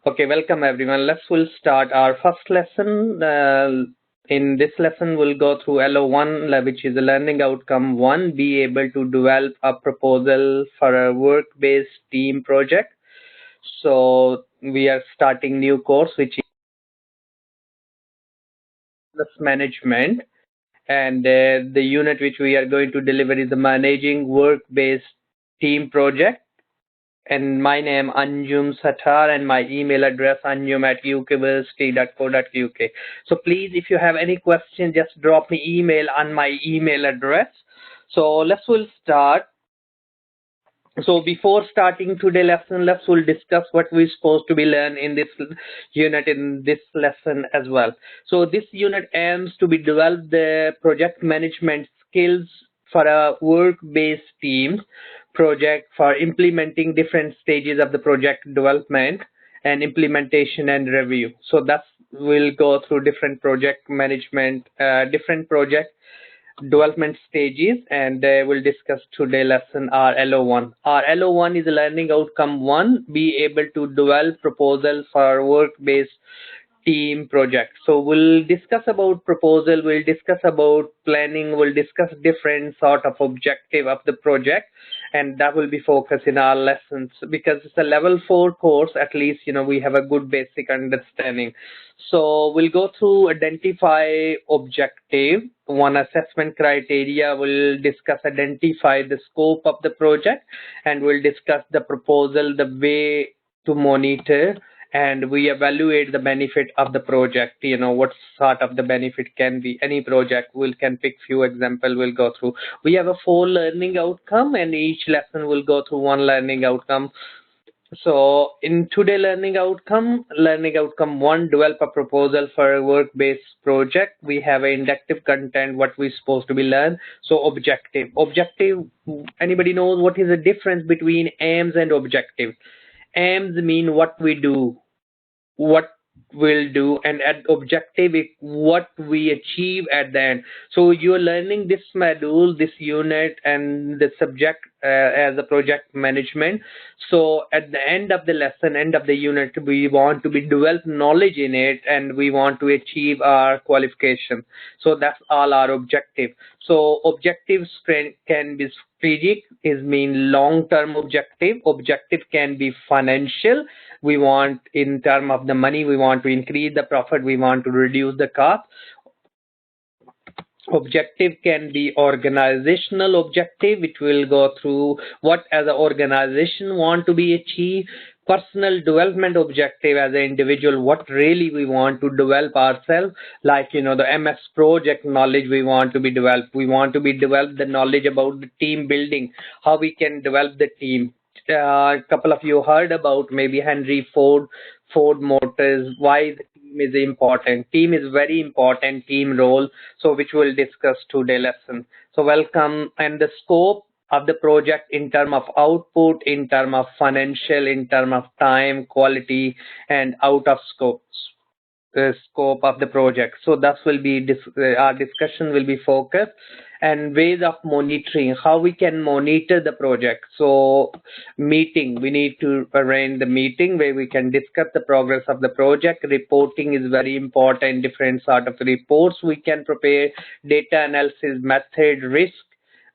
Okay, welcome everyone. We'll start our first lesson. In this lesson, we'll go through LO1, which is a learning outcome 1, be able to develop a proposal for a work-based team project. So we are starting new course, which is business management. And the unit which we are going to deliver is the managing work-based team project. And my name Anjum Satar and my email address anjum@ukversity.co.uk. So please, if you have any question, just drop me email on my email address. So we'll start. So before starting today's lesson, we'll discuss what we're supposed to be learn in this unit, in this lesson as well. So this unit aims to be develop the project management skills for a work-based team project for implementing different stages of the project development and implementation and review. So that's we'll go through different project management, different project development stages, and we'll discuss today lesson our LO1. Our LO1 is learning outcome 1, be able to develop proposals for work-based team project. So we'll discuss about proposal, we'll discuss about planning, we'll discuss different sort of objective of the project, and that will be focused in our lessons. Because it's a level 4 course, at least we have a good basic understanding. So we'll go through identify objective, one assessment criteria, we'll discuss identify the scope of the project, and we'll discuss the proposal, the way to monitor, and we evaluate the benefit of the project. What sort of the benefit can be any project. We can pick few example, we'll go through. We have a 4 learning outcome, and each lesson will go through 1 learning outcome. So in today learning outcome 1, develop a proposal for a work-based project. We have an inductive content, what we're supposed to be learn. So objective, anybody knows what is the difference between aims and objective? Aims mean what we do, what we'll do, and at objective is what we achieve at the end. So you're learning this module, this unit, and the subject as a project management. So at the end of the lesson, end of the unit, we want to be develop knowledge in it, and we want to achieve our qualification. So that's all our objective. So objectives can be strategic, is mean long-term objective. Objective can be financial. We want, in term of the money, we want to increase the profit, we want to reduce the cost. Objective can be organizational objective, which will go through what as an organization want to be achieved. Personal development objective as an individual, what really we want to develop ourselves, like the MS project knowledge we want to be developed. We want to be develop the knowledge about the team building, how we can develop the team. A couple of you heard about maybe Henry Ford Motors, why the team is important. Team is very important, team role, so which we'll discuss today lesson. So welcome. And the scope of the project in term of output, in term of financial, in term of time, quality, and out of scope, the scope of the project. So that will be our discussion will be focused, and ways of monitoring, how we can monitor the project. So meeting, we need to arrange the meeting where we can discuss the progress of the project. Reporting is very important, different sort of reports we can prepare, data analysis method, risk,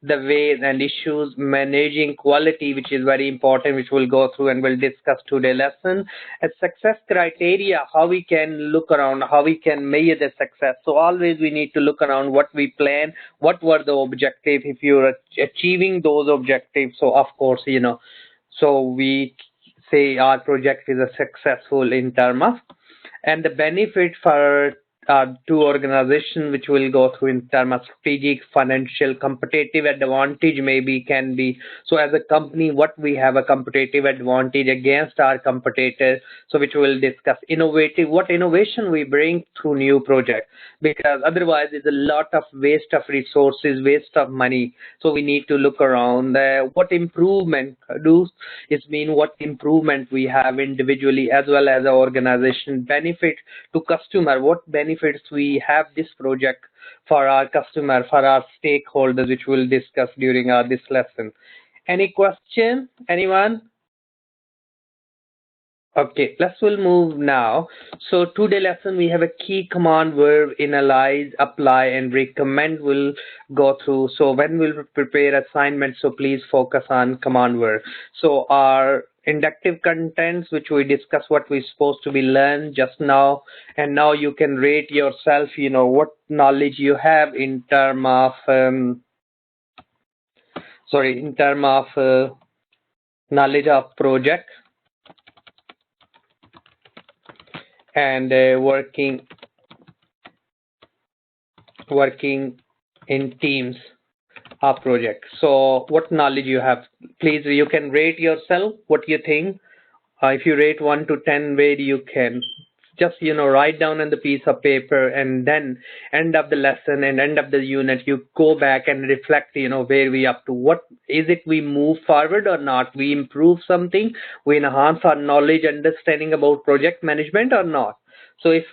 the ways and issues, managing quality, which is very important, which we'll go through and we'll discuss today lesson. A success criteria, how we can look around, how we can measure the success. So always we need to look around what we plan, what were the objectives, if you're achieving those objectives. So of course, so we say our project is a successful in term of, and the benefit for two organizations, which will go through in terms of strategic, financial, competitive advantage maybe can be. So as a company, what we have a competitive advantage against our competitors. So which we'll discuss. Innovative, what innovation we bring through new project, because otherwise it's a lot of waste of resources, waste of money. So we need to look around what improvement do is mean, what improvement we have individually as well as our organization, benefit to customer, what benefits we have this project for our customer, for our stakeholders, which we'll discuss during this lesson. Any question, anyone? Okay, we'll move now. So today lesson we have a key command verb analyze, apply, and recommend. We'll go through. So when we'll prepare assignments, so please focus on command verb. So our inductive contents, which we discuss what we're supposed to be learned just now, and now you can rate yourself. You know what knowledge you have in term of knowledge of project and working in teams of project. So what knowledge you have, please you can rate yourself what you think. If you rate 1 to 10, where you can just write down on the piece of paper, and then end of the lesson and end of the unit you go back and reflect where we up to, what is it, we move forward or not, we improve something, we enhance our knowledge understanding about project management or not. So if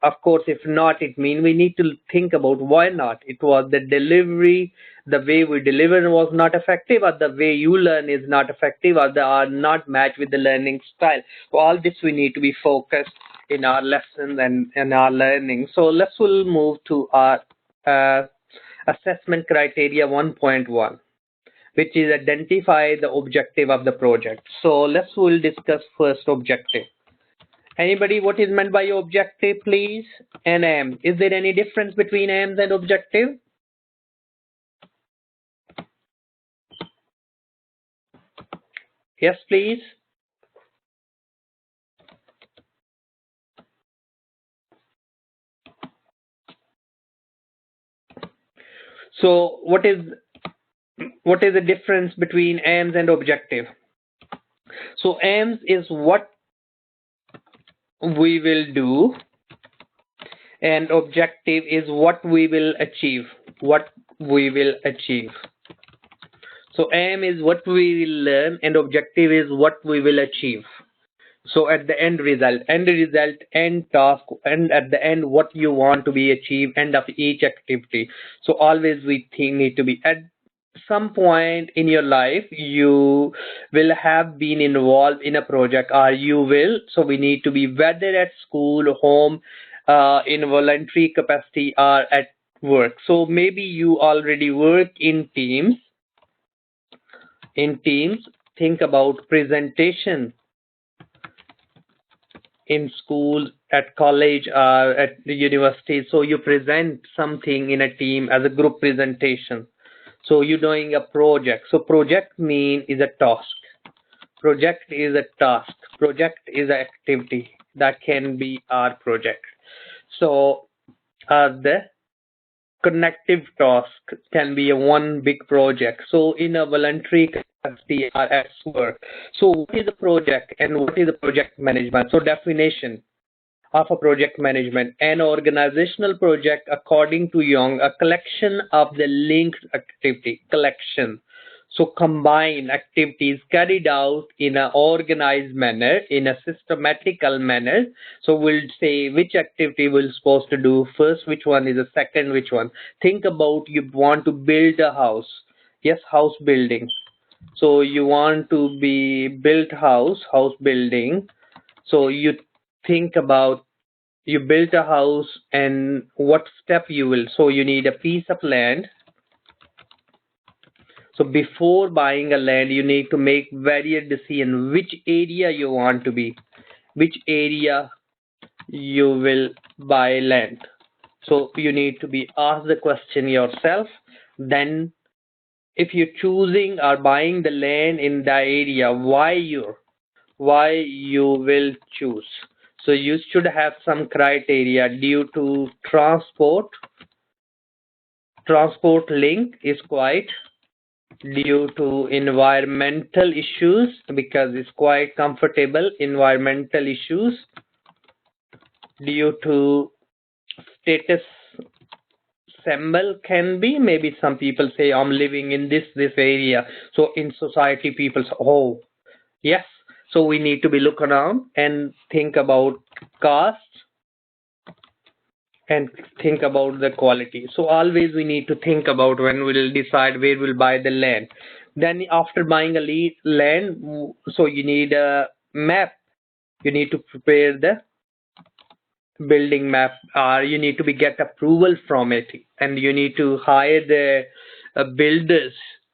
of course if not, it means we need to think about why not. It was the delivery, the way we deliver was not effective, or the way you learn is not effective, or they are not matched with the learning style. So all this we need to be focused in our lessons and in our learning. So we'll move to our assessment criteria 1.1, which is identify the objective of the project. So we'll discuss first objective. Anybody, what is meant by objective, please? And aim. Is there any difference between aims and objective? Yes, please. So what is the difference between aims and objective? So aims is what we will do, and objective is what we will achieve. So aim is what we will learn, and objective is what we will achieve. So at the end result, end task, and at the end what you want to be achieved, end of each activity. So always we need to be at some point in your life you will have been involved in a project, or you will. So we need to be whether at school, home, in voluntary capacity, or at work. So maybe you already work in teams. Think about presentation in school, at college, or at the university. So you present something in a team as a group presentation. So you're doing a project. So project is a task. Project is an activity that can be our project. So the connective task can be a one big project. So in a voluntary capacity or at work. So what is a project and what is a project management? So definition of a project management: an organizational project, according to Young, a collection of the linked activity collection. So combine activities carried out in an organized manner, in a systematical manner. So we'll say which activity we're supposed to do first, which one is the second, which one. Think about, you want to build a house. Yes, house building. So you want to be built house building. So you think about, you built a house and what step you will. So you need a piece of land. So before buying a land, you need to make various decisions which area you want to be, which area you will buy land. So you need to be asked the question yourself. Then if you're choosing or buying the land in that area, why you will choose. So you should have some criteria due to transport link is quite, due to environmental issues because it's quite comfortable, environmental issues, due to status symbol can be, maybe some people say I'm living in this area. So in society people say, oh yes. So we need to be look around and think about cost and think about the quality. So always we need to think about when we'll decide where we'll buy the land. Then after buying a land, so you need a map. you need to prepare the building map, or you need to get approval from it, and you need to hire the builders,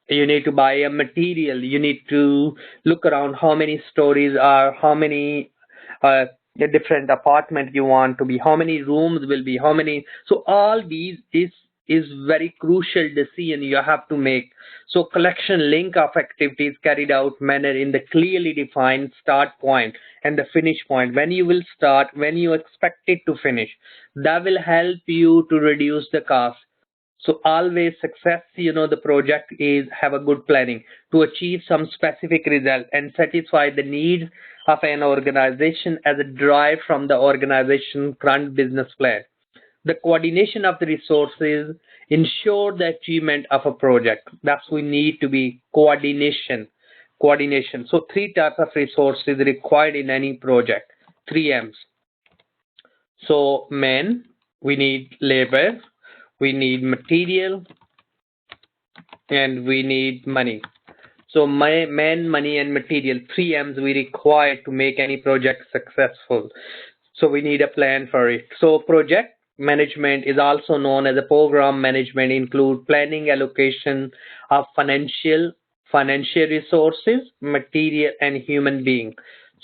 you need to buy a material, you need to look around how many stories are, how many the different apartment you want to be, how many rooms will be, how many. So all these is very crucial decision you have to make. So collection link of activities carried out manner in the clearly defined start point and the finish point, when you will start, when you expect it to finish. That will help you to reduce the cost. So always success, the project is have a good planning to achieve some specific result and satisfy the needs of an organization as a drive from the organization current business plan. The coordination of the resources ensure the achievement of a project. That's we need to be coordination. Coordination. So three types of resources required in any project. 3 M's. So men, we need labor, we need material, and we need money. So man, money, and material, 3 M's we require to make any project successful. So we need a plan for it. So project management is also known as a program management, include planning, allocation of financial resources, material, and human being.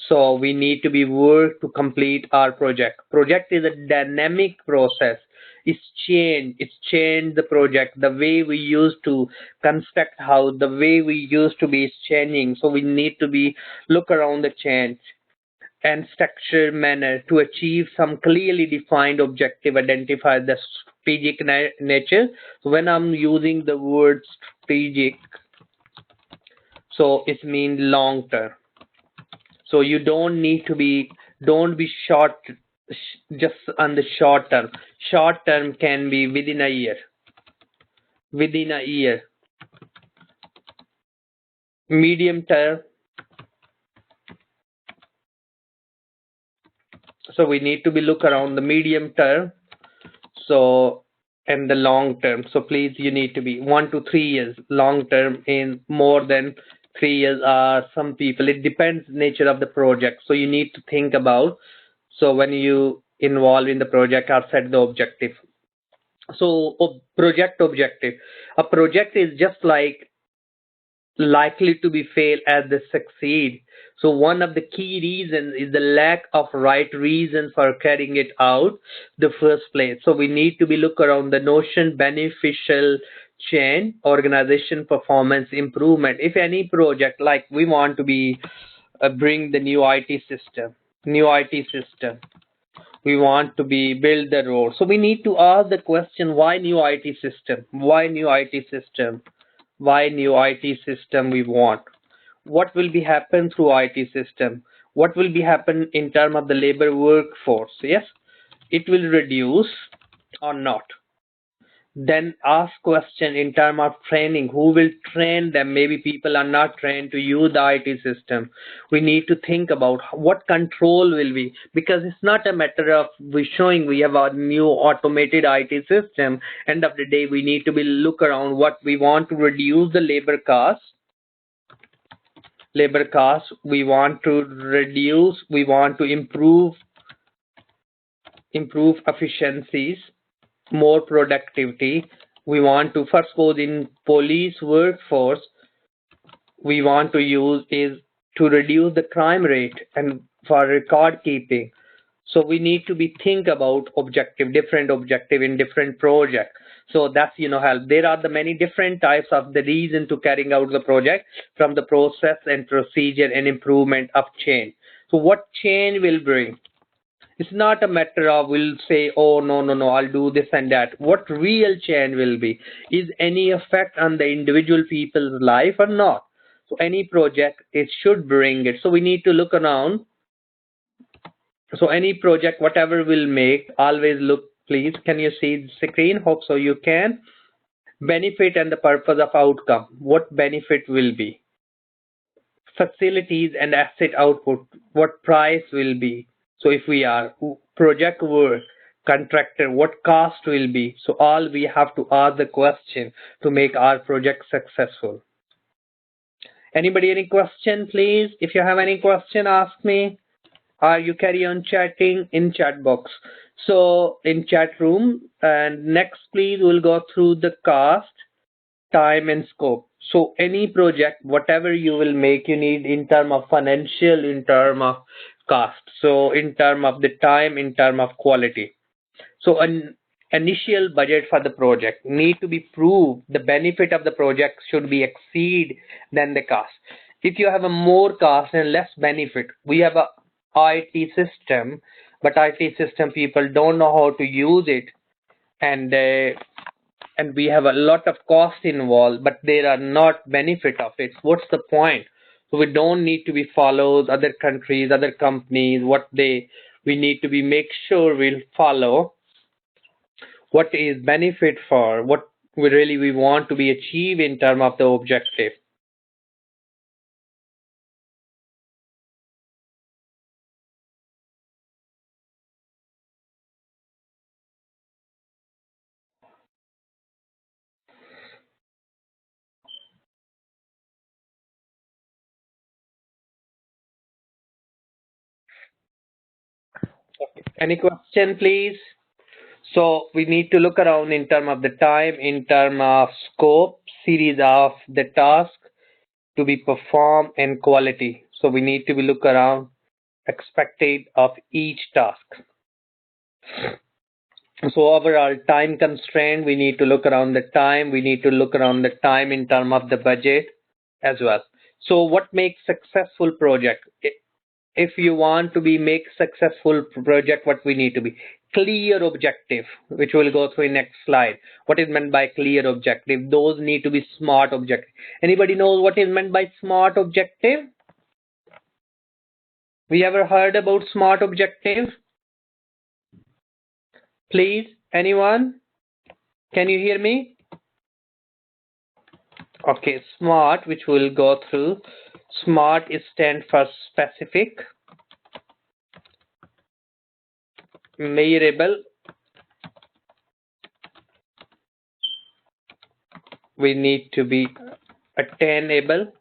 So we need to be work to complete our project. Project is a dynamic process. It's changed the project. The way we used to construct house, the way we used to be is changing. So we need to be look around the change and structured manner to achieve some clearly defined objective, identify the strategic nature. So when I'm using the word strategic, so it means long term. So you don't be short, just on the short term. Short term can be within a year. Medium term. So we need to be look around the medium term. So and the long term. So please, you need to be 1 to 3 years. Long term in more than 3 years are some people. It depends nature of the project. So you need to think about. So when you involve in the project or set the objective. So project objective. A project is just likely to be fail as they succeed. So one of the key reasons is the lack of right reason for carrying it out the first place. So we need to be look around the notion beneficial change, organization performance improvement. If any project like we want to be bring the new IT system, we want to be build the road. So we need to ask the question, why new IT system? Why new IT system? Why new IT system we want? What will be happen through IT system? What will be happen in terms of the labor workforce? Yes, it will reduce or not. Then ask question in terms of training. Who will train them? Maybe people are not trained to use the IT system. We need to think about what control will be, because it's not a matter of we showing we have a new automated IT system. End of the day, we need to be look around what we want to reduce the labor costs. We want to reduce. We want to improve efficiencies, more productivity. We want to first go in police workforce. We want to use is to reduce the crime rate and for record keeping. So we need to be think about different objective in different project. So that's help. There are the many different types of the reason to carrying out the project, from the process and procedure and improvement of change. So what change will bring? It's not a matter of we'll say, oh, no, I'll do this and that. What real change will be? Is any effect on the individual people's life or not? So any project, it should bring it. So we need to look around. So any project, whatever we'll make, always look, please, can you see the screen? Hope so you can. Benefit and the purpose of outcome. What benefit will be? Facilities and asset output. What price will be? So if we are project work, contractor, what cost will be? So all we have to ask the question to make our project successful. Anybody any question, please? If you have any question, ask me. You carry on chatting in chat box. So in chat room, and next please we'll go through the cost, time and scope. So any project, whatever you will make, you need in term of financial, in term of cost. So in term of the time, in term of quality. So an initial budget for the project need to be proved. The benefit of the project should be exceed than the cost. If you have a more cost and less benefit, we have a IT system, but IT system people don't know how to use it, and we have a lot of cost involved, but there are not benefit of it. What's the point? So we don't need to be follows other countries, other companies, what they, we need to be make sure we'll follow what is benefit for what we want to be achieved in terms of the objective. Any question, please? So we need to look around in terms of the time, in terms of scope, series of the task to be performed, and quality. So we need to be look around expected of each task. So overall time constraint, we need to look around the time. We need to look around the time in terms of the budget as well. So what makes successful project? If you want to be make successful project, what we need to be clear objective, which we'll go through in next slide. What is meant by clear objective? Those need to be smart objective. Anybody knows what is meant by smart objective? We ever heard about smart objective? Please, anyone? Can you hear me? Okay, smart, which we'll go through. Smart is stand for specific, measurable, we need to be attainable,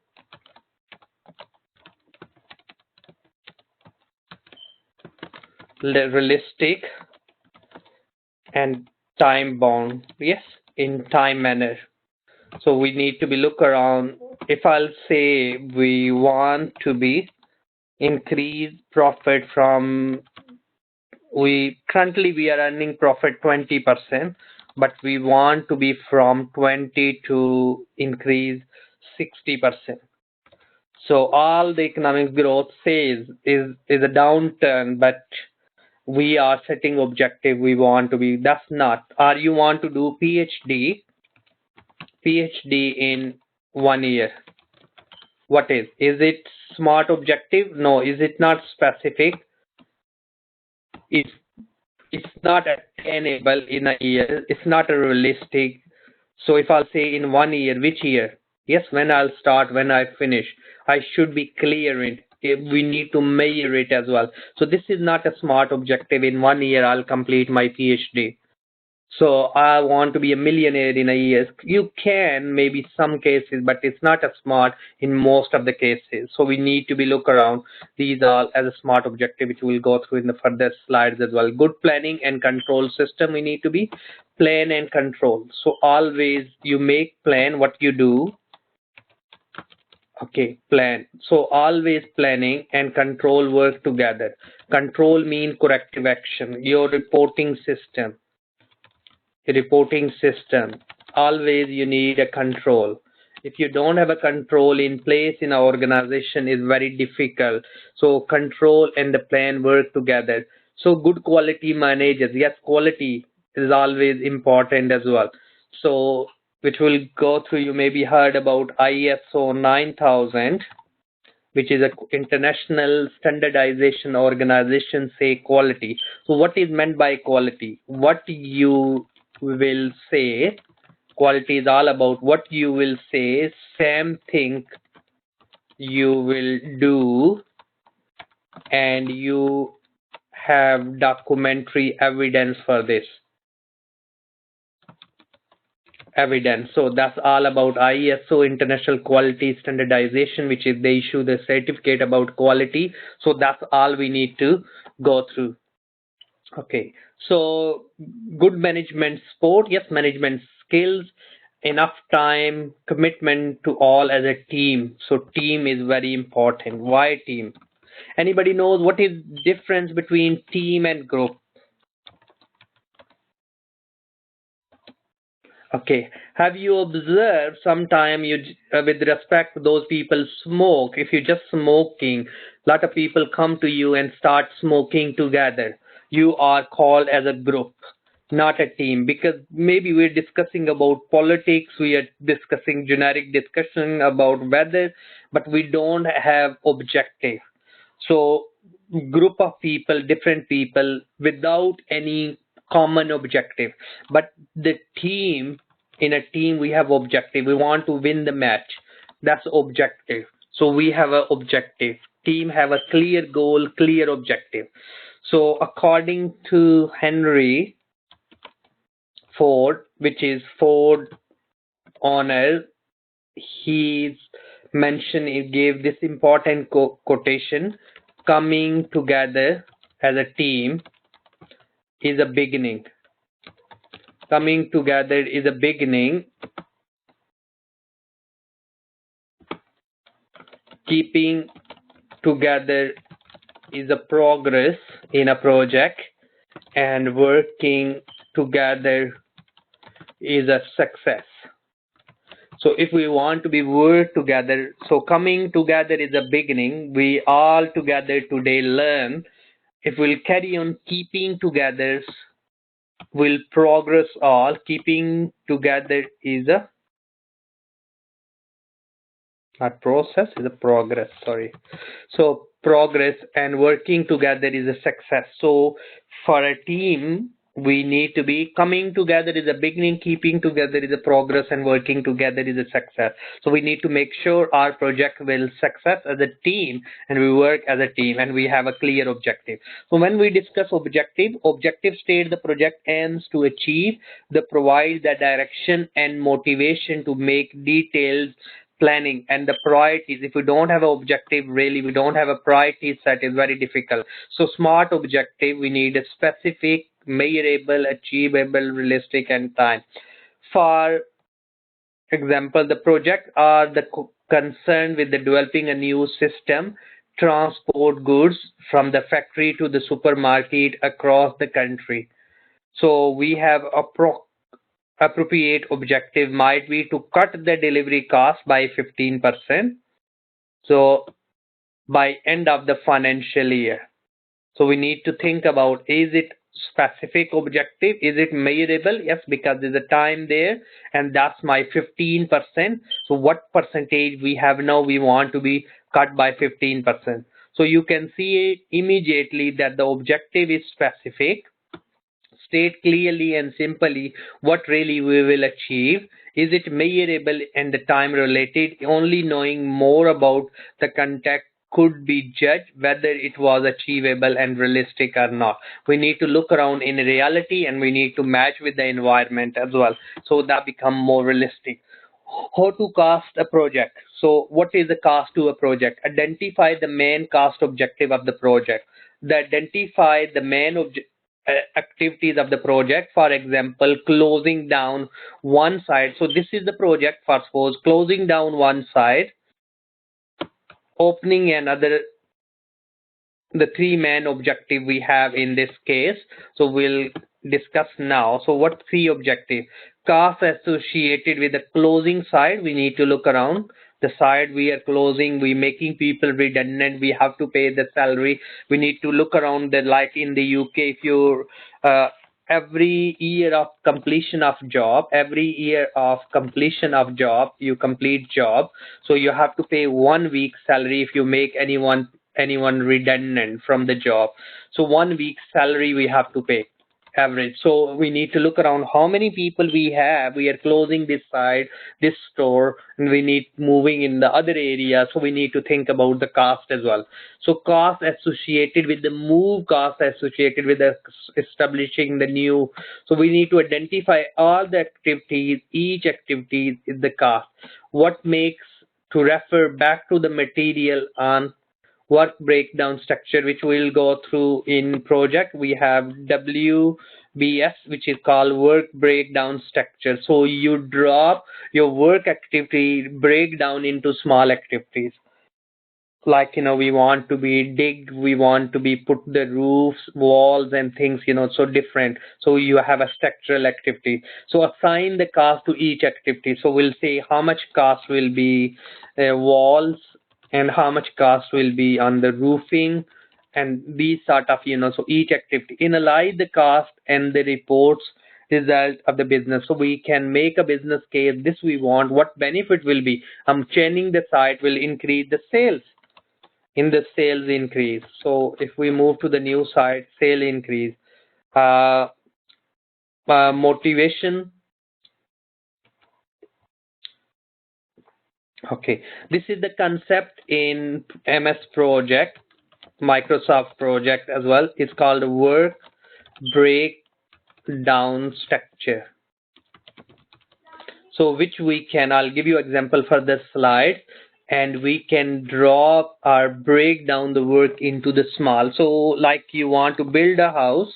realistic, and time bound. Yes, in time manner. So we need to be look around. If I'll say we want to be increase profit from, we currently we are earning profit 20%, but we want to be from 20 to increase 60%. So all the economic growth says is a downturn, but we are setting objective we want to be. That's not. Or you want to do PhD in 1 year. What is? Is it smart objective? No. Is it not specific? It's not attainable in a year. It's not a realistic. So if I'll say in 1 year, which year? Yes, when I'll start, when I finish, I should be clear it. We need to measure it as well. So this is not a smart objective. In 1 year, I'll complete my PhD. So I want to be a millionaire in a year. You can, maybe some cases, but it's not a smart in most of the cases. So we need to be look around these are as a smart objective, which we'll go through in the further slides as well. Good planning and control system. We need to be plan and control. So always you make plan what you do. Okay, plan. So always planning and control work together. Control mean corrective action. Your reporting system, always you need a control. If you don't have a control in place in an organization, is very difficult. So control and the plan work together. So good quality managers, yes, quality is always important as well. So which will go through, you maybe heard about ISO 9000, which is a international standardization organization say quality. So what is meant by quality? What you will say, quality is all about what you will say, same thing you will do, and you have documentary evidence for this. evidence. So that's all about ISO, International Quality Standardization, which is they issue the certificate about quality. So that's all we need to go through. Okay, so good management support, yes, management skills, enough time, commitment to all as a team. So team is very important. Why team? Anybody knows what is difference between team and group? Okay, have you observed sometime with respect to those people smoke, if you just smoking, lot of people come to you and start smoking together, you are called as a group, not a team, because maybe we're discussing about politics, we are discussing generic discussion about weather, but we don't have objective. So group of people, different people without any common objective. But the team, in a team we have objective. We want to win the match. That's objective. So we have an objective. Team have a clear goal, clear objective. So according to Henry Ford, which is Ford owner, he's mentioned, he gave this important quotation: coming together as a team is a beginning. Coming together is a beginning. Keeping together is a progress in a project, and working together is a success. So if we want to be work together, so coming together is a beginning. We all together today learn. If we'll carry on keeping together, will progress all. Keeping together is a not process, is a progress, sorry. So progress and working together is a success. So for a team, we need to be coming together is a beginning, keeping together is a progress, and working together is a success. So we need to make sure our project will success as a team, and we work as a team, and we have a clear objective. So when we discuss objective state the project aims to achieve, the provide the direction and motivation to make detailed planning and the priorities. If we don't have an objective, really we don't have a priority set, is very difficult. So smart objective, we need a specific, measurable, achievable, realistic, and time. For example, the project are the concerned with the developing a new system transport goods from the factory to the supermarket across the country. So we have a appropriate objective might be to cut the delivery cost by 15%. So by end of the financial year. So we need to think about, is it specific objective? Is it measurable? Yes, because there's a time there, and that's my 15%. So what percentage we have now? We want to be cut by 15%. So you can see immediately that the objective is specific. State clearly and simply what really we will achieve. Is it measurable and the time related? Only knowing more about the context could be judged whether it was achievable and realistic or not. We need to look around in reality, and we need to match with the environment as well, so that become more realistic. How to cost a project? So what is the cost to a project? Identify the main cost objective of the project. Identify the main activities of the project. For example, closing down one side. So this is the project, for suppose closing down one side, opening another, the three main objective we have in this case. So we'll discuss now. So what three objective? Cost associated with the closing side, we need to look around. The side we are closing, we making people redundant, we have to pay the salary. We need to look around the, like in the UK, if you every year of completion of job, you complete job, so you have to pay 1 week salary if you make anyone redundant from the job. So 1 week salary we have to pay. average. So we need to look around how many people we have. We are closing this side, this store, and we need moving in the other area. So we need to think about the cost as well. So cost associated with the move, cost associated with the establishing the new. So we need to identify all the activities, each activity is the cost. What makes to refer back to the material on work breakdown structure, which we'll go through in project. We have WBS, which is called work breakdown structure. So you drop your work activity breakdown into small activities. Like, we want to be dig, we want to be put the roofs, walls and things, so different. So you have a structural activity. So assign the cost to each activity. So we'll say how much cost will be walls, and how much cost will be on the roofing, and these sort of, so each activity. Analyze the cost and the reports result of the business. So we can make a business case. This we want. What benefit will be? Changing the site will increase the sales. In the sales increase. So if we move to the new site, sale increase. Motivation. Okay, this is the concept in MS project, Microsoft project as well. It's called work breakdown structure. So which we can, I'll give you example for this slide, and we can draw or break down the work into the small. So like you want to build a house,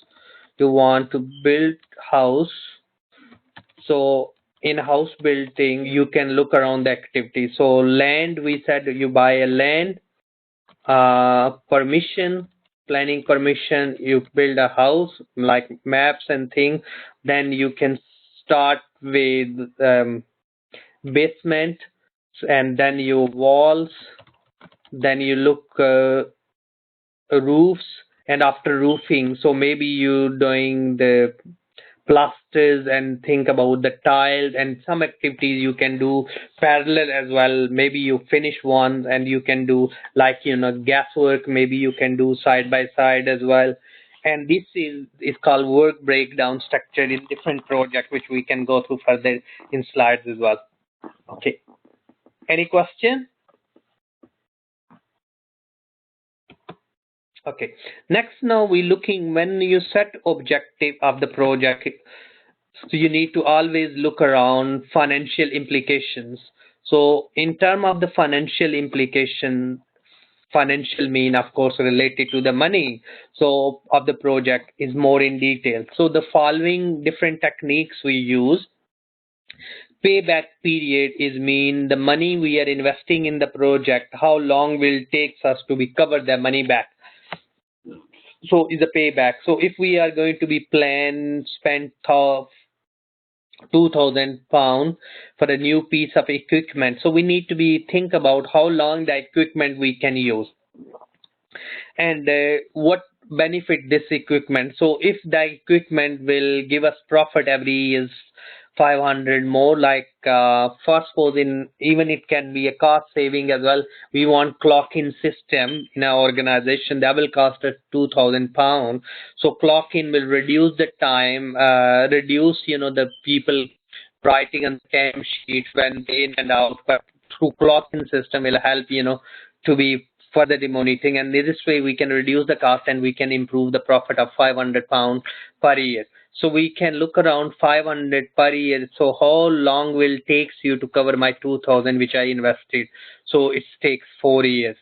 so in house building you can look around the activity. So land, we said you buy a land, planning permission, you build a house like maps and things. Then you can start with basement, and then your walls, then you look roofs, and after roofing, so maybe you doing the plasters and think about the tiles, and some activities you can do parallel as well. Maybe you finish one and you can do like gas work, maybe you can do side by side as well. And this is called work breakdown structure in different projects, which we can go through further in slides as well. Okay, any question? Okay, next, now we're looking when you set objective of the project. So you need to always look around financial implications. So in terms of the financial implication, financial mean of course related to the money, so of the project is more in detail. So the following different techniques we use. Payback period is mean the money we are investing in the project, how long will it take us to be cover the money back. So is a payback. So if we are going to be spend £2,000 for a new piece of equipment, so we need to be think about how long the equipment we can use, and what benefit this equipment. So if the equipment will give us profit every year 500 more, like first suppose even it can be a cost saving as well. We want clock-in system in our organization that will cost us £2,000. So clock-in will reduce the time, reduce the people writing on the time sheet when they in and out, but through clock-in system will help to be further monitoring, and this way we can reduce the cost and we can improve the profit of £500 per year. So we can look around 500 per year. So how long will it takes you to cover my 2,000 which I invested? So it takes 4 years.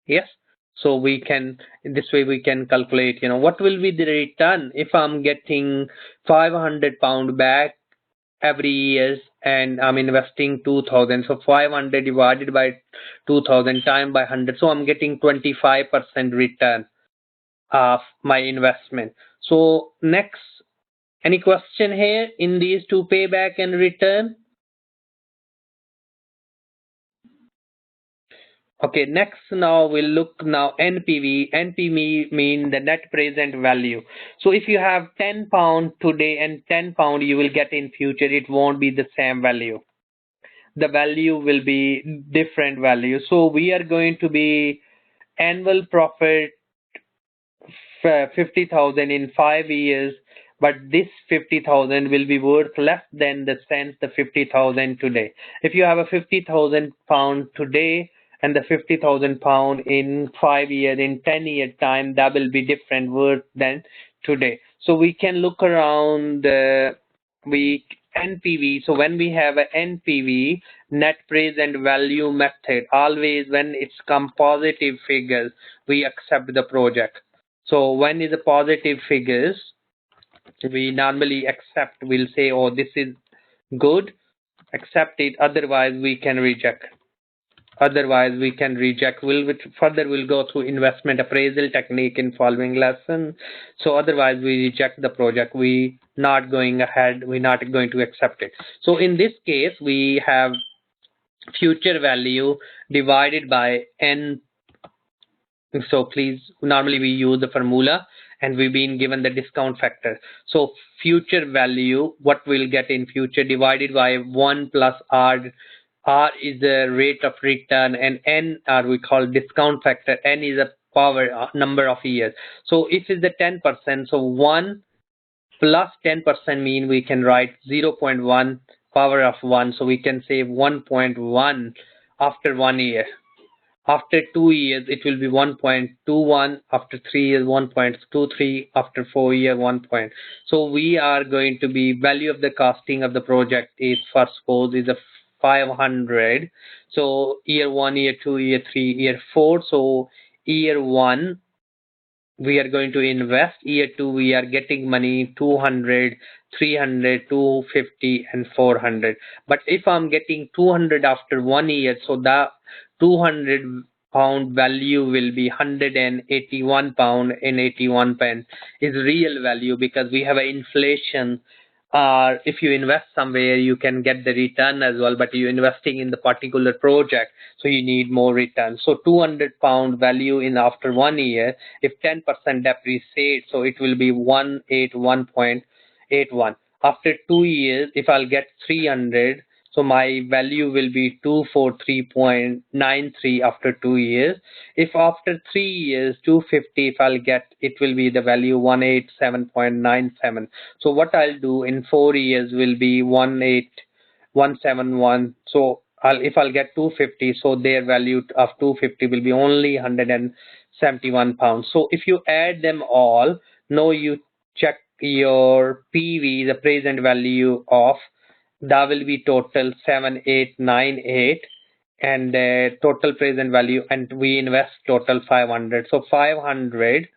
Yes. So we can, this way we can calculate, what will be the return if I'm getting £500 back every year and I'm investing 2,000. So 500 divided by 2,000 times by 100. So I'm getting 25% return of my investment. So next, any question here in these two, payback and return? Okay, next now we'll look now NPV. NPV mean the net present value. So if you have £10 today and £10 you will get in future, it won't be the same value. The value will be different value. So we are going to be annual profit 50,000 in 5 years, but this 50,000 will be worth less than the 50,000 today. If you have a 50,000 pound today and the 50,000 pound in 5 years, in 10 years time, that will be different worth than today. So we can look around we NPV. So when we have a NPV, net present value method, always when it's come positive figures, we accept the project. So when is the positive figures, we normally accept, we'll say, oh, this is good, accept it, otherwise we can reject. We'll go through investment appraisal technique in following lesson. So otherwise we reject the project, we not going ahead, we're not going to accept it. So in this case we have future value divided by n. So please, normally we use the formula and we've been given the discount factor. So future value, what we'll get in future, divided by 1 plus r. R is the rate of return, and n, or we call discount factor, n is a power number of years. So if it's the 10%, so 1 plus 10% mean we can write 0.1 power of 1. So we can say 1.1 after 1 year. After 2 years, it will be 1.21. After 3 years, 1.23. After 4 years, 1. So we are going to be value of the costing of the project is, first suppose, is a 500. So year 1, year 2, year 3, year 4. So year 1, we are going to invest. Year 2, we are getting money 200, 300, 250, and 400. But if I'm getting 200 after 1 year, so that 200 pound value will be 181 pound and 81 pence is real value, because we have an inflation. If you invest somewhere, you can get the return as well, but you're investing in the particular project, so you need more return. So 200 pound value in after 1 year, if 10% depreciate, so it will be 181.81. After 2 years, if I'll get 300, so my value will be 243.93 after 2 years. If after 3 years, 250, if I'll get, it will be the value 187.97. So what I'll do in 4 years will be 18171. So if I'll get 250, so their value of 250 will be only 171 pounds. So if you add them all, now you check your PV, the present value of, that will be total 7898, and total present value, and we invest total 500. So 500,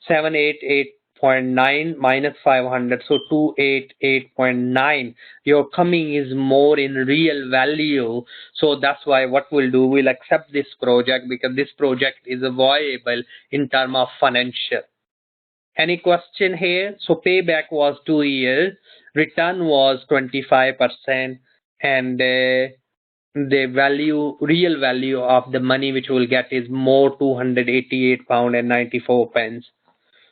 788.9 minus 500, so 288.9. Your coming is more in real value. So that's why what we'll do, we'll accept this project, because this project is viable in terms of financial. Any question here? So payback was 2 years, return was 25%, and the value, real value of the money which we'll get is more 288 pound and 94 pence.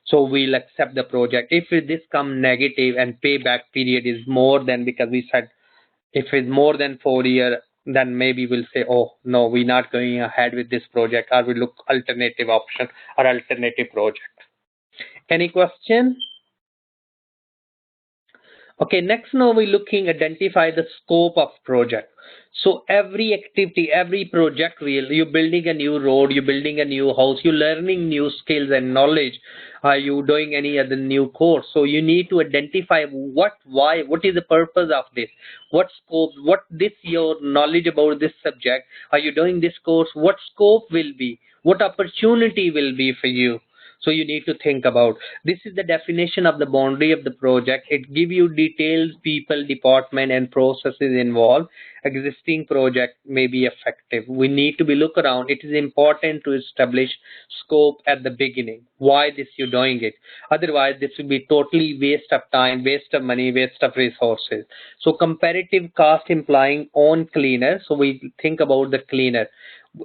So we'll accept the project. If this come negative and payback period is more than, because we said if it's more than 4 years, then maybe we'll say, oh no, we're not going ahead with this project, or we look alternative option or alternative project. Any question? Okay, next now we're looking identify the scope of project. So every activity, every project, you're building a new road, you're building a new house, you're learning new skills and knowledge, are you doing any other new course? So you need to identify what, why, what is the purpose of this, what scope, what this your knowledge about this subject, are you doing this course, what scope will be, what opportunity will be for you. So you need to think about. This is the definition of the boundary of the project. It gives you details, people, department, and processes involved. Existing project may be effective. We need to be look around. It is important to establish scope at the beginning. Why this you're doing it? Otherwise, this will be totally waste of time, waste of money, waste of resources. So comparative cost implying own cleaner. So we think about the cleaner.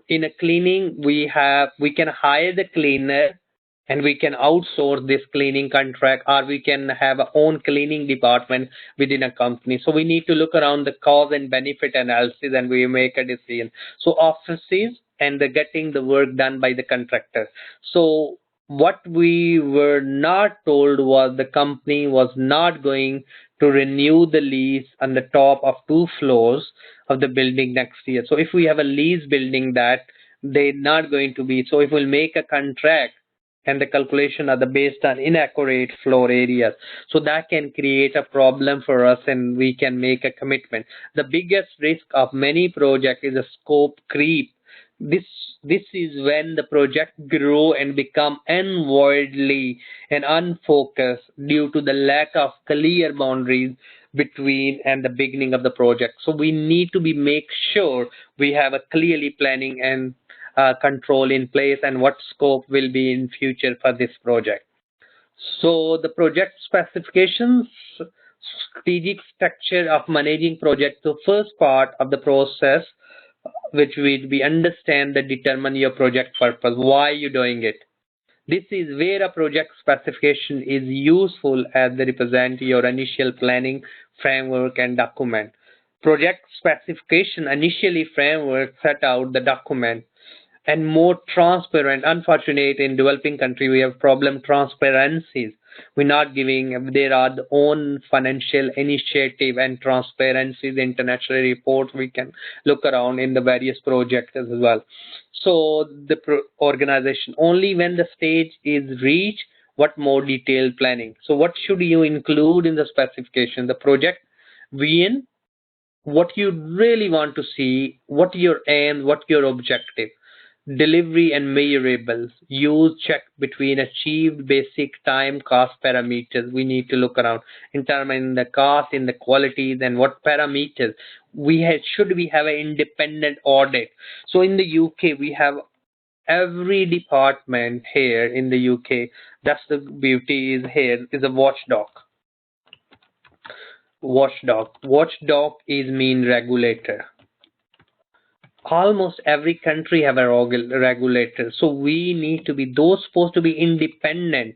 In a cleaning, we can hire the cleaner, and we can outsource this cleaning contract, or we can have our own cleaning department within a company. So we need to look around the cause and benefit analysis, and we make a decision. So offices and getting the work done by the contractor. So what we were not told was the company was not going to renew the lease on the top of 2 floors of the building next year. So if we have a lease building that they're not going to be, so if we'll make a contract and the calculation are the based on inaccurate floor areas, so that can create a problem for us and we can make a commitment. The biggest risk of many projects is a scope creep. This is when the project grow and become unwieldy and unfocused due to the lack of clear boundaries between and the beginning of the project. So we need to be make sure we have a clearly planning and control in place and what scope will be in future for this project. So the project specifications, strategic structure of managing project. The first part of the process, which will be understand and determine your project purpose, why you're doing it. This is where a project specification is useful as they represent your initial planning framework and document. Project specification initially framework set out the document and more transparent. Unfortunate in developing country we have problem transparencies. We're not giving, there are the own financial initiative and transparencies, international reports we can look around in the various projects as well. So the organization only when the stage is reached, what more detailed planning. So what should you include in the specification? The project vision, what you really want to see, what your aim, what your objective. Delivery and measurables. Use check between achieved basic time cost parameters. We need to look around in terms in the cost, in the qualities, and what parameters we have. Should we have an independent audit? So in the UK we have every department here in the UK. That's the beauty is here is a watchdog. Watchdog is mean regulator. Almost every country have a regulator, so we need to be those supposed to be independent.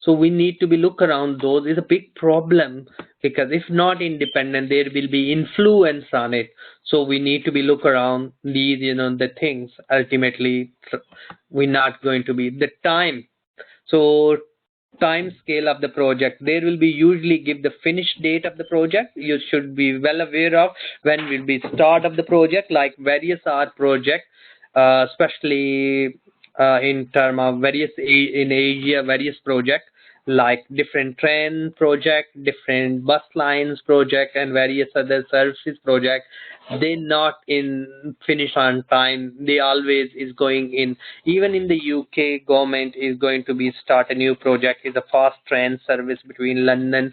So we need to be look around those is a big problem, because if not independent there will be influence on it. So we need to be look around these the things. Ultimately we're not going to be the time. So time scale of the project, there will be usually give the finish date of the project. You should be well aware of when will be start of the project, like various art project, especially in term of various in Asia, various project like different train project, different bus lines project, and various other services project. They not in finish on time. They always is going in. Even in the UK, government is going to be start a new project. Is a fast train service between London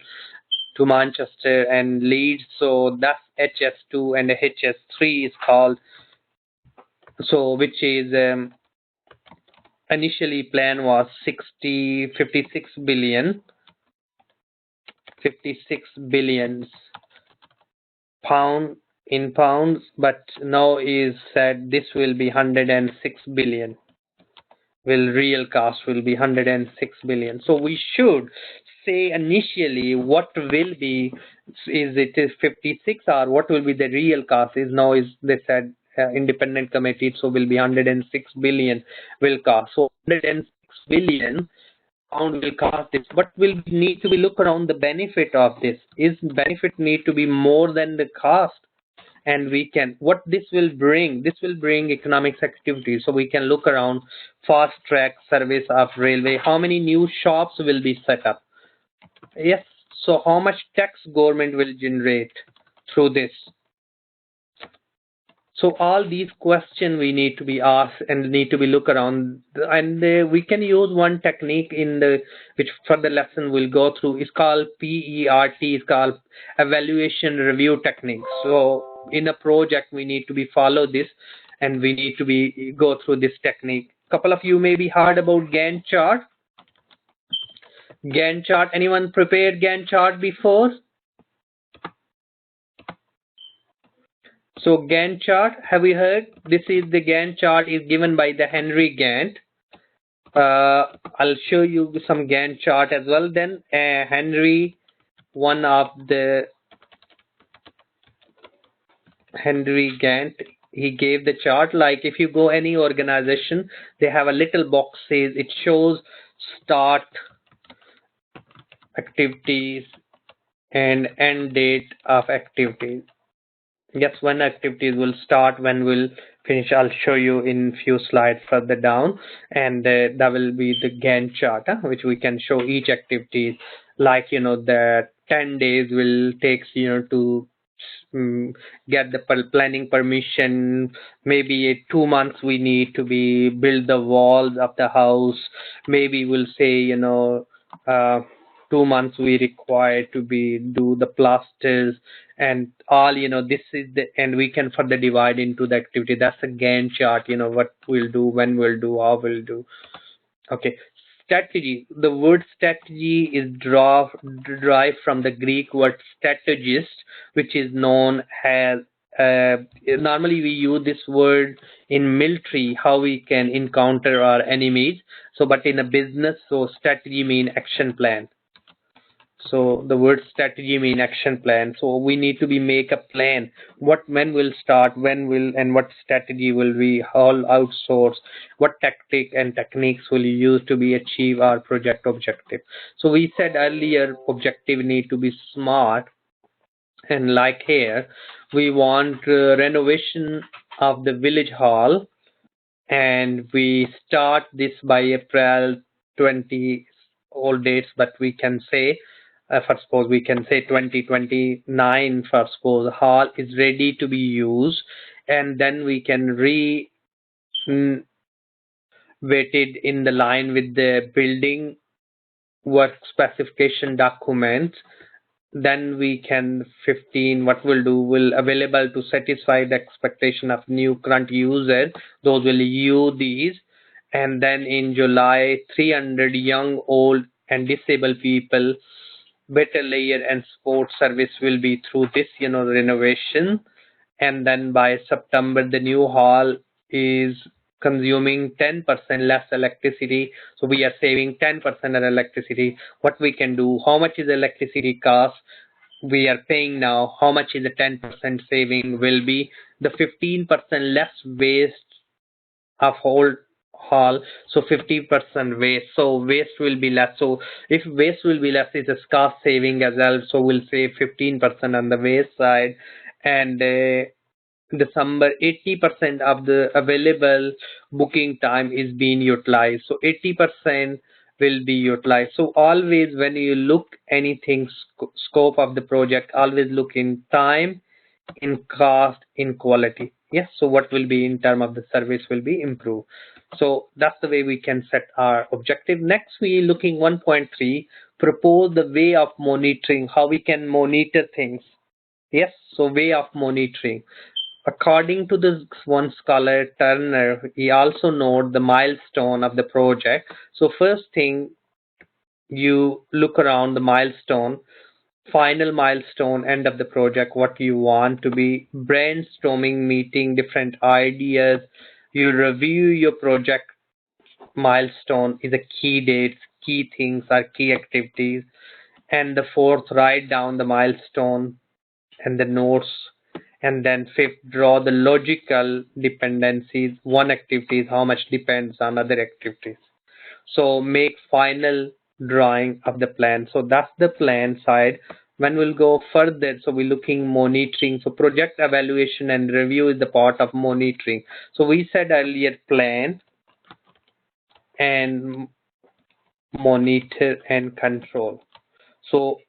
to Manchester and Leeds. So that's HS2 and HS3 is called. So which is initially plan was 56 billion pound in pounds, but now is said this will be 106 billion. Will real cost will be 106 billion. So we should say initially what will be, is it is 56 or what will be the real cost is now is they said independent committee, so will be 106 billion will cost. So 106 billion pound will cost this. But will need to be look around the benefit of this. Is benefit need to be more than the cost? And we can what this will bring economic activity. So we can look around fast track service of railway, how many new shops will be set up. Yes, so how much tax government will generate through this. So all these questions we need to be asked and need to be look around, and we can use one technique in the which further lesson we'll go through is called PERT, is called evaluation review technique. So in a project we need to be follow this and we need to be go through this technique. Couple of you maybe heard about Gantt chart. Gantt chart, anyone prepared Gantt chart before? So Gantt chart, have you heard? This is the Gantt chart is given by the Henry Gantt. I'll show you some Gantt chart as well. Then Henry, Henry Gantt he gave the chart. Like if you go any organization, they have a little box says it shows start activities and end date of activities. Yes, when activities will start, when will finish, I'll show you in few slides further down, and that will be the Gantt chart, which we can show each activity. Like the 10 days will takes to mm, get the planning permission. Maybe 2 months we need to be build the walls of the house. Maybe we'll say uh, 2 months we require to be do the plasters and all. This is the, and we can further divide into the activity. That's a Gantt chart. What we'll do, when we'll do, how we'll do. Okay. Strategy. The word strategy is derived from the Greek word strategist, which is known as, normally we use this word in military, how we can encounter our enemies. So, but in a business, so strategy mean action plan. So the word strategy mean action plan. So we need to be make a plan. When will start, when will, and what strategy will we all outsource? What tactic and techniques will you use to be achieve our project objective? So we said earlier, objective need to be smart. And like here, we want renovation of the village hall, and we start this by April 20, all dates, but we can say, for suppose we can say 2029, for suppose hall is ready to be used, and then we can weighted in the line with the building work specification documents. Then we can 15, what we'll do, will available to satisfy the expectation of new current users. Those will use these. And then in July, 300 young, old and disabled people, better layer and support service will be through this renovation. And then by September, the new hall is consuming 10% less electricity. So we are saving 10% of electricity. What we can do, how much is electricity cost we are paying now, how much is the 10% saving will be, the 15% less waste of whole hall, so 50% waste, so waste will be less. So if waste will be less, it's a cost saving as well, so we'll save 15% on the waste side. And December, 80% of the available booking time is being utilized, so 80% will be utilized. So always when you look anything scope of the project, always look in time, in cost, in quality. Yes, so what will be in term of the service will be improved. So that's the way we can set our objective. Next, we looking 1.3, propose the way of monitoring, how we can monitor things. Yes, so way of monitoring. According to this one scholar, Turner, he also noted the milestone of the project. So first thing, you look around the milestone, final milestone, end of the project, what you want to be, brainstorming, meeting different ideas. You review your project milestone is a key dates, key things are key activities. And the fourth, write down the milestone and the notes. And then fifth, draw the logical dependencies. One activity is how much depends on other activities. So make final drawing of the plan. So that's the plan side. When we'll go further, so we're looking monitoring. So project evaluation and review is the part of monitoring. So we said earlier, plan and monitor and control. So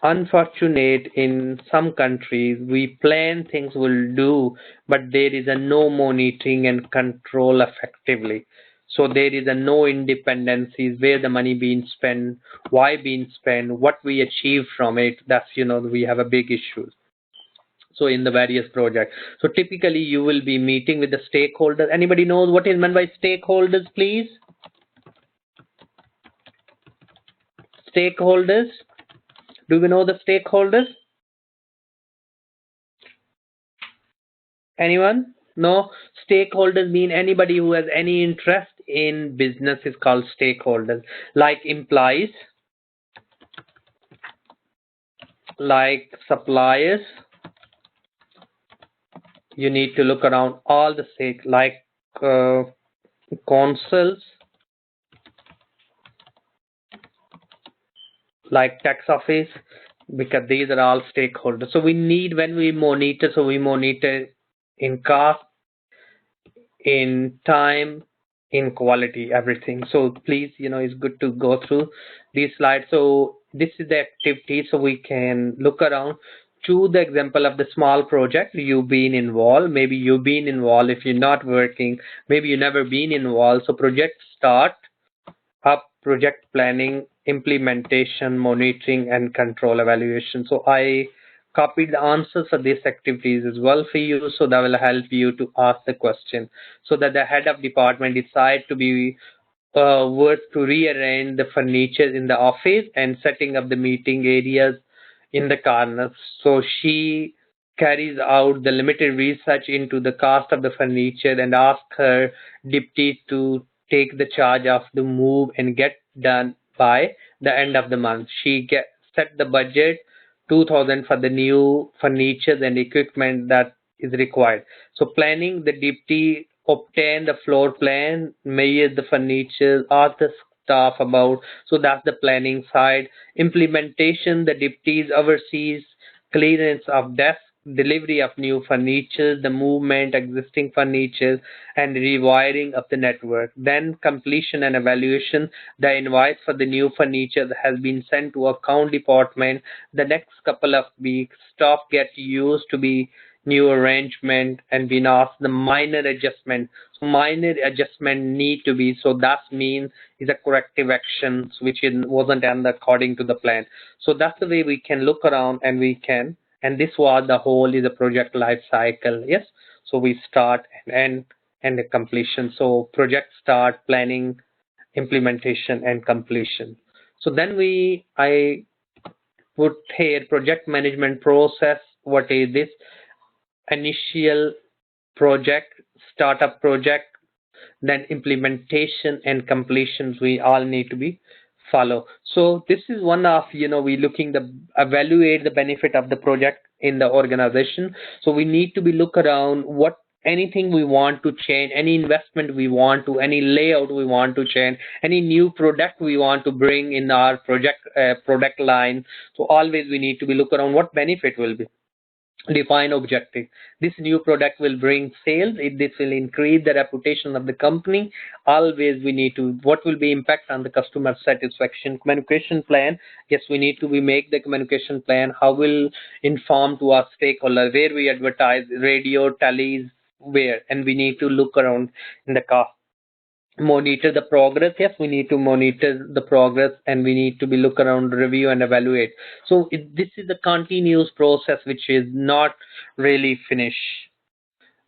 unfortunate, in some countries we plan things will do, but there is a no monitoring and control effectively. So there is a no independencies, where the money being spent, why being spent, what we achieve from it. That's we have a big issue. So in the various projects, so typically you will be meeting with the stakeholders. Anybody knows what is meant by stakeholders, please? Stakeholders, do we know the stakeholders? Anyone? No? Stakeholders mean anybody who has any interest in business is called stakeholders. Like employees, like suppliers, you need to look around all the stake like councils, like tax office, because these are all stakeholders. So we need, when we monitor, so we monitor in cost, in time, in quality, everything. So please, it's good to go through these slides. So this is the activity, so we can look around. Choose the example of the small project you've been involved. Maybe you've been involved. If you're not working, maybe you've never been involved. So project start up, project planning, implementation, monitoring, and control evaluation. So I copied the answers for these activities as well for you, so that will help you to ask the question, so that the head of department decide to be worth to rearrange the furniture in the office and setting up the meeting areas in the corners. So she carries out the limited research into the cost of the furniture and asks her deputy to take the charge of the move and get done by the end of the month. She set the budget 2000 for the new furniture and equipment that is required. So planning, the deputy obtain the floor plan, measure the furniture, ask the staff about. So that's the planning side. Implementation, the deputies oversees clearance of desk, delivery of new furniture, the movement existing furniture, and rewiring of the network. Then completion and evaluation, the invoice for the new furniture has been sent to account department. The next couple of weeks, staff get used to be new arrangement and been asked the minor adjustment. So minor adjustment need to be, so that means is a corrective action which wasn't done according to the plan. So that's the way we can look around and we can, and this was the whole is a project life cycle. Yes. So we start and end and the completion. So project start, planning, implementation, and completion. So then I put here project management process. What is this? Initial project, startup project, then implementation and completions we all need to be follow. So this is one of, we looking the evaluate the benefit of the project in the organization. So we need to be look around what anything we want to change, any investment we want to, any layout we want to change, any new product we want to bring in our product line. So always we need to be look around what benefit will be. Define objective. This new product will bring sales. This will increase the reputation of the company. Always we need to, what will be impact on the customer satisfaction. Communication plan. Yes, we need to make the communication plan. How will inform to our stakeholder, where we advertise, radio, tellies, where, and we need to look around in the cost. Monitor the progress. Yes, we need to monitor the progress, and we need to be look around, review, and evaluate. So this is a continuous process which is not really finished.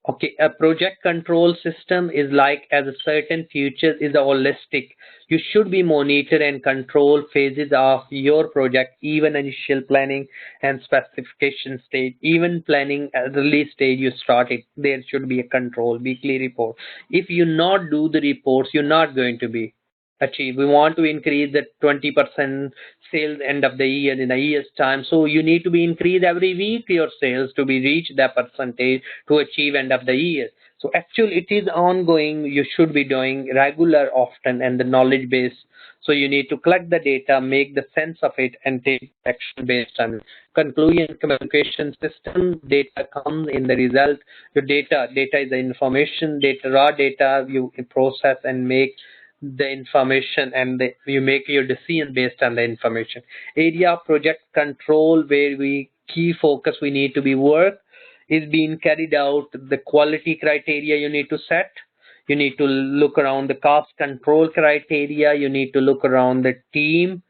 Okay, a project control system is like as a certain future is a holistic. You should be monitor and control phases of your project, even initial planning and specification stage, even planning at the release stage you started. There should be a control, weekly report. If you not do the reports, you're not going to be achieve. We want to increase the 20% sales end of the year in a year's time. So you need to be increase every week your sales to be reach that percentage to achieve end of the year. So actually it is ongoing. You should be doing regular, often, and the knowledge base. So you need to collect the data, make the sense of it, and take action based on it. Conclusion, communication system, data comes in the result. Your data is the information, raw data you process and make the information, and you make your decision based on the information. Area of project control, where we key focus we need to be work is being carried out. The quality criteria you need to set. You need to look around the cost control criteria. You need to look around the team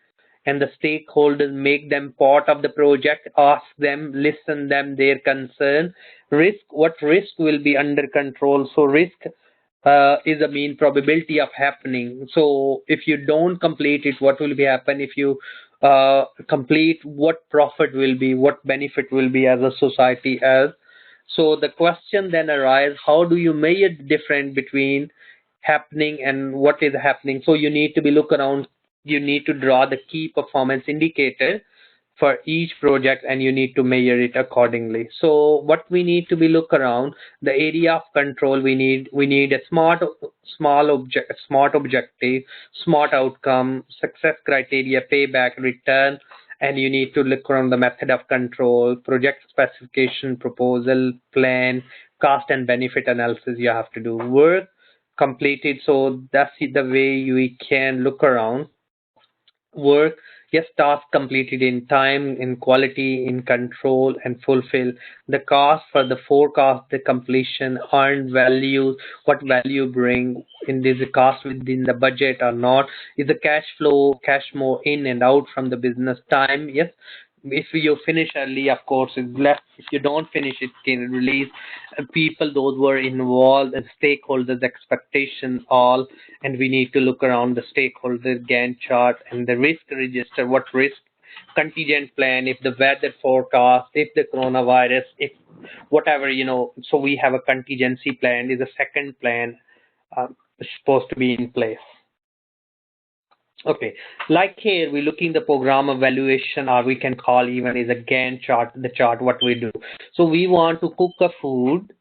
and the stakeholders, make them part of the project, ask them, listen them, their concern. Risk, what risk will be under control? So risk is a mean probability of happening. So if you don't complete it, what will be happen? If you complete, what profit will be, what benefit will be as a society as. So the question then arises, how do you measure the difference between happening and what is happening? So you need to be look around, you need to draw the key performance indicator for each project, and you need to measure it accordingly. So what we need to be look around the area of control, we need a smart objective, smart outcome, success criteria, payback, return, and you need to look around the method of control, project specification, proposal, plan, cost and benefit analysis. You have to do work completed. So that's the way we can look around work. Yes, task completed in time, in quality, in control, and fulfill the cost for the forecast, the completion, earned value, what value bring in this cost within the budget or not, is the cash flow, cash more in and out from the business time. Yes, if you finish early, of course it's less. If you don't finish, it can release people, those who are involved, and stakeholders expectation all. And we need to look around the stakeholder Gantt chart and the risk register, what risk, contingent plan, if the weather forecast, if the coronavirus, if whatever, so we have a contingency plan, is a second plan supposed to be in place. Okay, like here we're looking the program evaluation, or we can call even is a Gantt chart, the chart what we do. So we want to cook a food,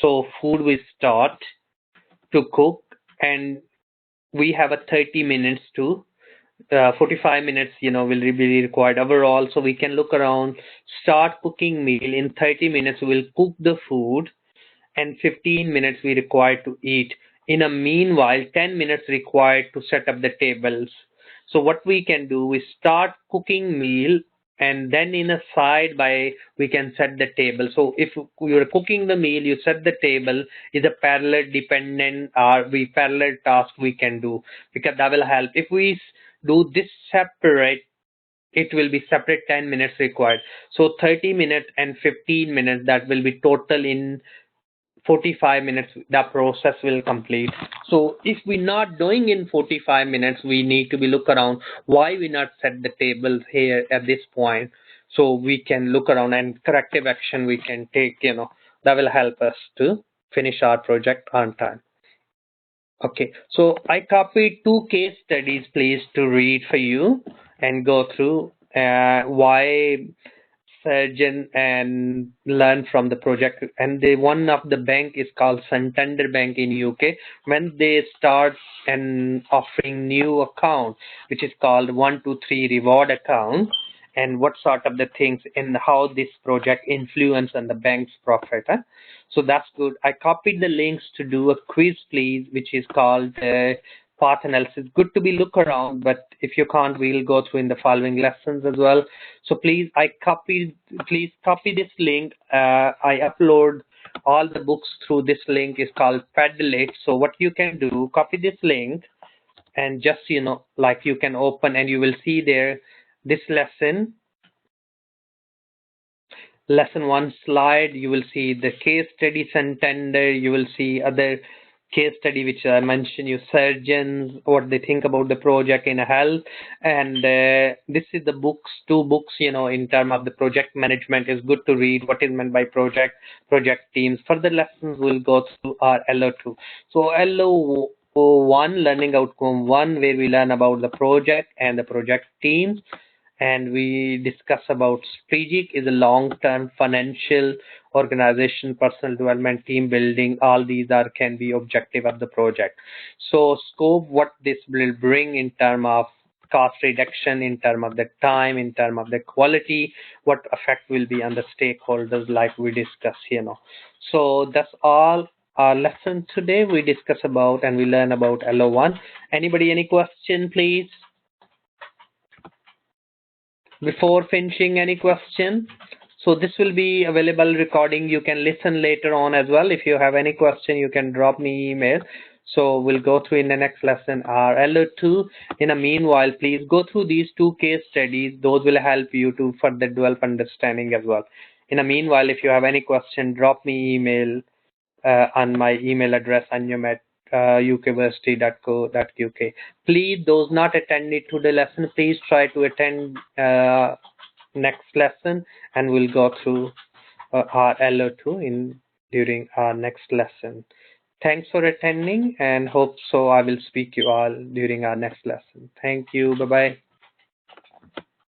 so food we start to cook, and we have a 30 minutes to 45 minutes, will be required overall. So we can look around, start cooking meal in 30 minutes, we'll cook the food, and 15 minutes we require to eat. In a meanwhile, 10 minutes required to set up the tables. So what we can do, we start cooking meal, and then in a side by we can set the table. So if you're cooking the meal, you set the table, is a parallel dependent or we parallel task we can do, because that will help. If we do this separate, it will be separate 10 minutes required. So 30 minutes and 15 minutes, that will be total in 45 minutes the process will complete. So if we're not doing in 45 minutes, we need to be look around why we not set the tables here at this point, so we can look around and corrective action we can take, that will help us to finish our project on time. Okay, so I copied 2 case studies, please, to read for you and go through why surgeon and learn from the project. And one of the bank is called Santander Bank in UK. When they start and offering new account, which is called 123 reward account, and what sort of the things and how this project influence on the bank's profit. So that's good. I copied the links to do a quiz, please, which is called path analysis. Good to be look around, but if you can't, we'll go through in the following lessons as well. So please copy this link. I upload all the books through this link. Is called Padlet. So what you can do, copy this link and just like you can open and you will see there this lesson 1 slide. You will see the case study Santander. You will see other case study which I mentioned, you surgeons, what they think about the project in health. And this is the books, 2 books, in terms of the project management. Is good to read what is meant by project teams. Further lessons will go through our LO2. So LO1, learning outcome 1, where we learn about the project and the project teams. And we discuss about strategic is a long-term financial, organization, personal development, team building. All these can be objective of the project. So scope, what this will bring in terms of cost reduction, in terms of the time, in terms of the quality, what effect will be on the stakeholders, like we discuss, So that's all our lesson today. We discuss about and we learn about LO1. Anybody, any question, please? Before finishing, any question? So this will be available recording. You can listen later on as well. If you have any question, you can drop me email. So we'll go through in the next lesson our LO2. In the meanwhile, please go through these 2 case studies. Those will help you to further develop understanding as well. In the meanwhile, if you have any question, drop me email on my email address, anyum@ukversity.co.uk. Please, those not attended to the lesson, please try to attend next lesson, and we'll go through our LO2 during our next lesson. Thanks for attending, and hope so I will speak you all during our next lesson. Thank you. Bye-bye.